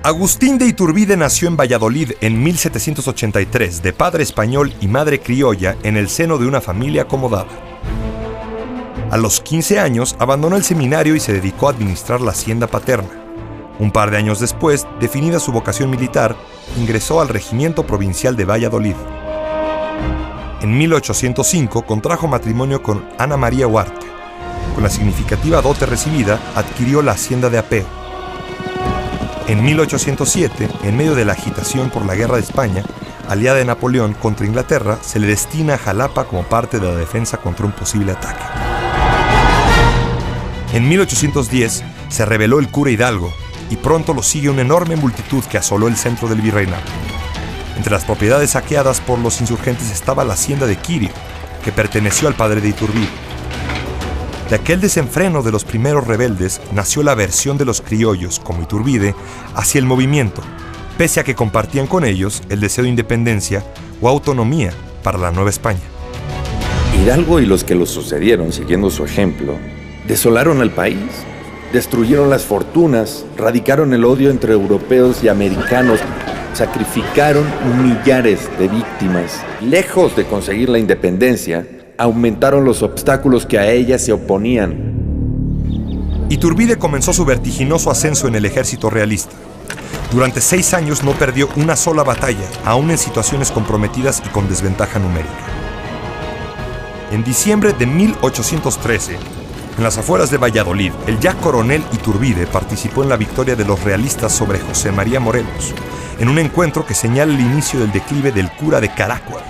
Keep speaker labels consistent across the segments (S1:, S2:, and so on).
S1: Agustín de Iturbide nació en Valladolid en 1783, de padre español y madre criolla, en el seno de una familia acomodada. A los 15 años abandonó el seminario y se dedicó a administrar la hacienda paterna. Un par de años después, definida su vocación militar, ingresó al Regimiento Provincial de Valladolid. En 1805 contrajo matrimonio con Ana María Huarte. Con la significativa dote recibida, adquirió la hacienda de Apeo. En 1807, en medio de la agitación por la Guerra de España, aliada de Napoleón contra Inglaterra, se le destina a Jalapa como parte de la defensa contra un posible ataque. En 1810 se rebeló el cura Hidalgo y pronto lo sigue una enorme multitud que asoló el centro del virreinato. Entre las propiedades saqueadas por los insurgentes estaba la hacienda de Quirio, que perteneció al padre de Iturbide. De aquel desenfreno de los primeros rebeldes nació la aversión de los criollos, como Iturbide, hacia el movimiento, pese a que compartían con ellos el deseo de independencia o autonomía para la Nueva España.
S2: Hidalgo y los que lo sucedieron, siguiendo su ejemplo, desolaron al país, destruyeron las fortunas, radicaron el odio entre europeos y americanos, sacrificaron millares de víctimas. Lejos de conseguir la independencia, aumentaron los obstáculos que a ella se oponían.
S1: Iturbide comenzó su vertiginoso ascenso en el ejército realista. Durante 6 años no perdió una sola batalla, aún en situaciones comprometidas y con desventaja numérica. En diciembre de 1813, en las afueras de Valladolid, el ya coronel Iturbide participó en la victoria de los realistas sobre José María Morelos, en un encuentro que señala el inicio del declive del cura de Caracual.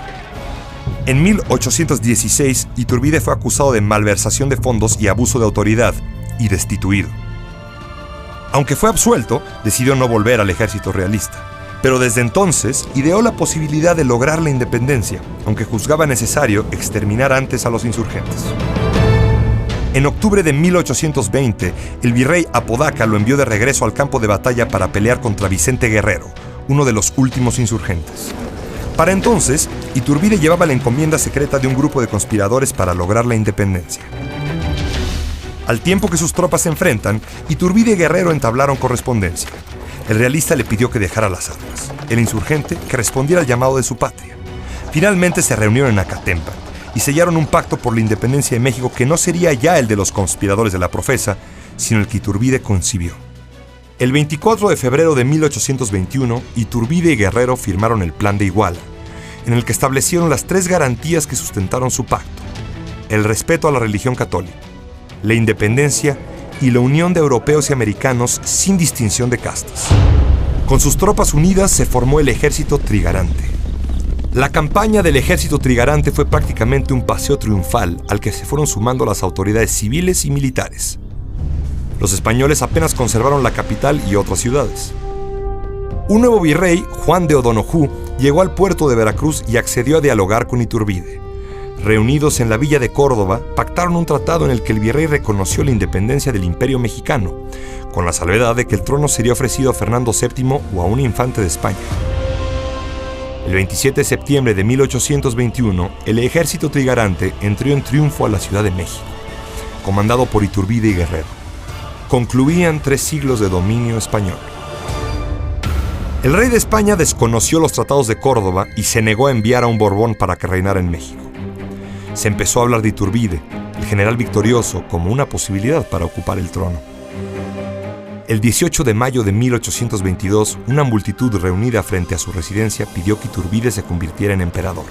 S1: En 1816, Iturbide fue acusado de malversación de fondos y abuso de autoridad, y destituido. Aunque fue absuelto, decidió no volver al ejército realista. Pero desde entonces ideó la posibilidad de lograr la independencia, aunque juzgaba necesario exterminar antes a los insurgentes. En octubre de 1820, el virrey Apodaca lo envió de regreso al campo de batalla para pelear contra Vicente Guerrero, uno de los últimos insurgentes. Para entonces, Iturbide llevaba la encomienda secreta de un grupo de conspiradores para lograr la independencia. Al tiempo que sus tropas se enfrentan, Iturbide y Guerrero entablaron correspondencia. El realista le pidió que dejara las armas, el insurgente que respondiera al llamado de su patria. Finalmente se reunieron en Acatempa y sellaron un pacto por la independencia de México que no sería ya el de los conspiradores de la Profesa, sino el que Iturbide concibió. El 24 de febrero de 1821, Iturbide y Guerrero firmaron el Plan de Iguala, en el que establecieron las 3 garantías que sustentaron su pacto: el respeto a la religión católica, la independencia y la unión de europeos y americanos sin distinción de castas. Con sus tropas unidas se formó el Ejército Trigarante. La campaña del Ejército Trigarante fue prácticamente un paseo triunfal al que se fueron sumando las autoridades civiles y militares. Los españoles apenas conservaron la capital y otras ciudades. Un nuevo virrey, Juan de O'Donojú, llegó al puerto de Veracruz y accedió a dialogar con Iturbide. Reunidos en la villa de Córdoba, pactaron un tratado en el que el virrey reconoció la independencia del Imperio Mexicano, con la salvedad de que el trono sería ofrecido a Fernando VII o a un infante de España. El 27 de septiembre de 1821, el Ejército Trigarante entró en triunfo a la Ciudad de México, comandado por Iturbide y Guerrero. Concluían 3 siglos de dominio español. El rey de España desconoció los tratados de Córdoba y se negó a enviar a un Borbón para que reinara en México. Se empezó a hablar de Iturbide, el general victorioso, como una posibilidad para ocupar el trono. El 18 de mayo de 1822, una multitud reunida frente a su residencia pidió que Iturbide se convirtiera en emperador.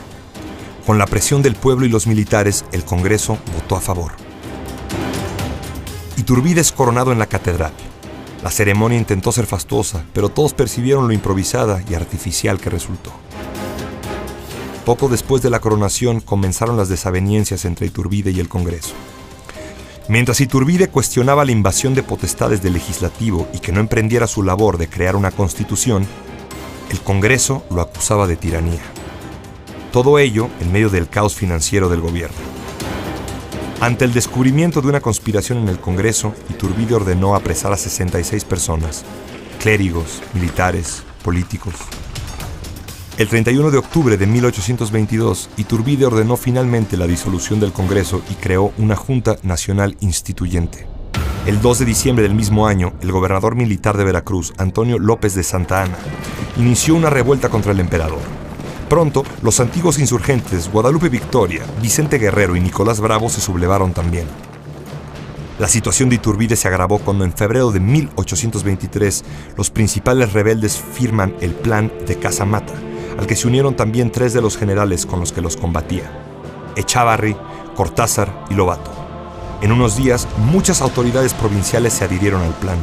S1: Con la presión del pueblo y los militares, el Congreso votó a favor. Iturbide es coronado en la catedral. La ceremonia intentó ser fastuosa, pero todos percibieron lo improvisada y artificial que resultó. Poco después de la coronación comenzaron las desavenencias entre Iturbide y el Congreso. Mientras Iturbide cuestionaba la invasión de potestades del legislativo y que no emprendiera su labor de crear una constitución, el Congreso lo acusaba de tiranía. Todo ello en medio del caos financiero del gobierno. Ante el descubrimiento de una conspiración en el Congreso, Iturbide ordenó apresar a 66 personas, clérigos, militares, políticos. El 31 de octubre de 1822, Iturbide ordenó finalmente la disolución del Congreso y creó una Junta Nacional Instituyente, El 2 de diciembre del mismo año, el gobernador militar de Veracruz, Antonio López de Santa Anna, inició una revuelta contra el emperador. Pronto, los antiguos insurgentes Guadalupe Victoria, Vicente Guerrero y Nicolás Bravo se sublevaron también. La situación de Iturbide se agravó cuando en febrero de 1823 los principales rebeldes firman el Plan de Casamata, al que se unieron también 3 de los generales con los que los combatía: Echavarri, Cortázar y Lobato. En unos días, muchas autoridades provinciales se adhirieron al plan.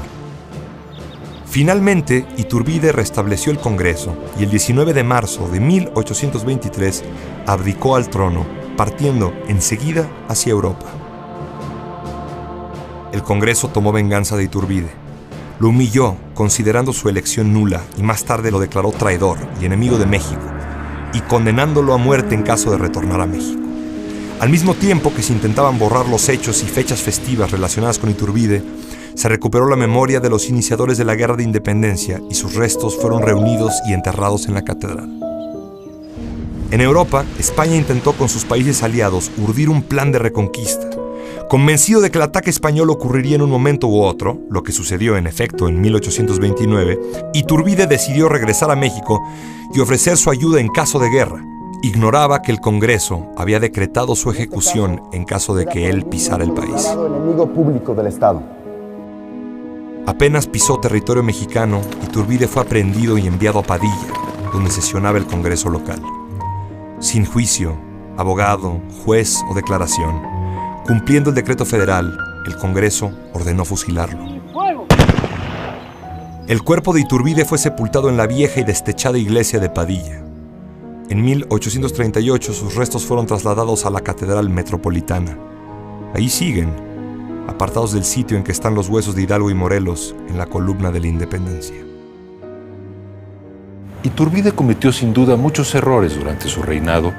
S1: Finalmente, Iturbide restableció el Congreso y el 19 de marzo de 1823 abdicó al trono, partiendo enseguida hacia Europa. El Congreso tomó venganza de Iturbide. Lo humilló, considerando su elección nula, y más tarde lo declaró traidor y enemigo de México, y condenándolo a muerte en caso de retornar a México. Al mismo tiempo que se intentaban borrar los hechos y fechas festivas relacionadas con Iturbide, se recuperó la memoria de los iniciadores de la Guerra de Independencia y sus restos fueron reunidos y enterrados en la catedral. En Europa, España intentó con sus países aliados urdir un plan de reconquista. Convencido de que el ataque español ocurriría en un momento u otro, lo que sucedió en efecto en 1829, Iturbide decidió regresar a México y ofrecer su ayuda en caso de guerra. Ignoraba que el Congreso había decretado su ejecución en caso de que él pisara el país.
S3: Enemigo público del Estado.
S1: Apenas pisó territorio mexicano, Iturbide fue aprehendido y enviado a Padilla, donde sesionaba el Congreso local. Sin juicio, abogado, juez o declaración, cumpliendo el decreto federal, el Congreso ordenó fusilarlo. El cuerpo de Iturbide fue sepultado en la vieja y destechada iglesia de Padilla. En 1838 sus restos fueron trasladados a la Catedral Metropolitana. Ahí siguen, apartados del sitio en que están los huesos de Hidalgo y Morelos, en la columna de la Independencia.
S4: Iturbide cometió sin duda muchos errores durante su reinado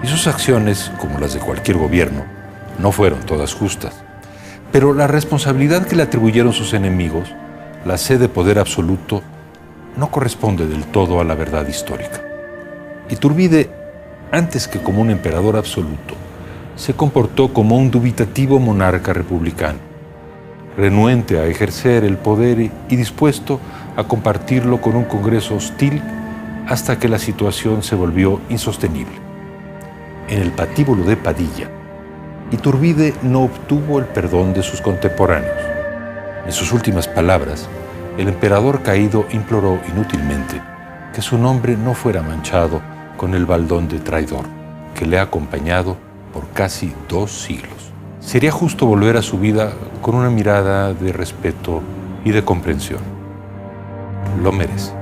S4: y sus acciones, como las de cualquier gobierno, no fueron todas justas. Pero la responsabilidad que le atribuyeron sus enemigos, la sed de poder absoluto, no corresponde del todo a la verdad histórica. Iturbide, antes que como un emperador absoluto, se comportó como un dubitativo monarca republicano, renuente a ejercer el poder y dispuesto a compartirlo con un Congreso hostil hasta que la situación se volvió insostenible. En el patíbulo de Padilla, Iturbide no obtuvo el perdón de sus contemporáneos. En sus últimas palabras, el emperador caído imploró inútilmente que su nombre no fuera manchado con el baldón de traidor que le ha acompañado por casi 2 siglos. Sería justo volver a su vida con una mirada de respeto y de comprensión. Lo merece.